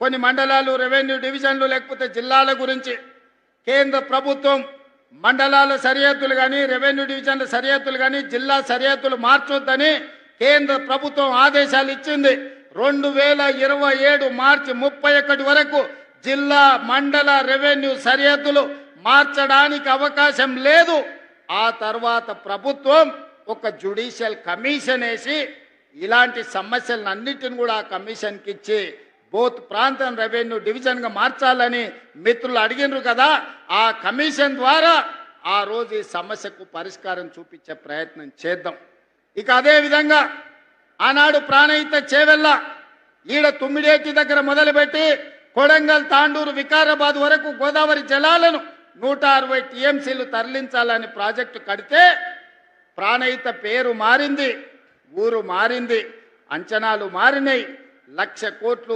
కొన్ని మండలాలు రెవెన్యూ డివిజన్లు లేకపోతే జిల్లాల గురించి కేంద్ర ప్రభుత్వం మండలాల సరిహద్దులు కానీ రెవెన్యూ డివిజన్ల సరిహద్దులు కానీ జిల్లా సరిహద్దులు మార్చొద్దని కేంద్ర ప్రభుత్వం ఆదేశాలు ఇచ్చింది. 2027 మార్చి 31 వరకు జిల్లా మండల రెవెన్యూ సరిహద్దులు మార్చడానికి అవకాశం లేదు. ఆ తర్వాత ప్రభుత్వం ఒక జ్యుడిషియల్ కమిషన్ వేసి ఇలాంటి సమస్యలన్నిటిని కూడా ఆ కమిషన్కి ఇచ్చి బోత్ ప్రాంతం రెవెన్యూ డివిజన్గా మార్చాలని మిత్రులు అడిగినారు కదా. ఆ కమిషన్ ద్వారా ఆ రోజు ఈ సమస్యకు పరిష్కారం చూపించే ప్రయత్నం చేద్దాం. ఇక అదే విధంగా ఆనాడు ప్రాణహిత చేవెళ్ళ ఈడ తుమ్మిడేటి దగ్గర మొదలుపెట్టి కొడంగల్ తాండూరు వికారాబాద్ వరకు గోదావరి జలాలను 160 టీఎంసీలు తరలించాలని ప్రాజెక్టు కడితే ప్రాణహిత పేరు మారింది, ఊరు మారింది, అంచనాలు మారినాయి. 1,00,000 కోట్లు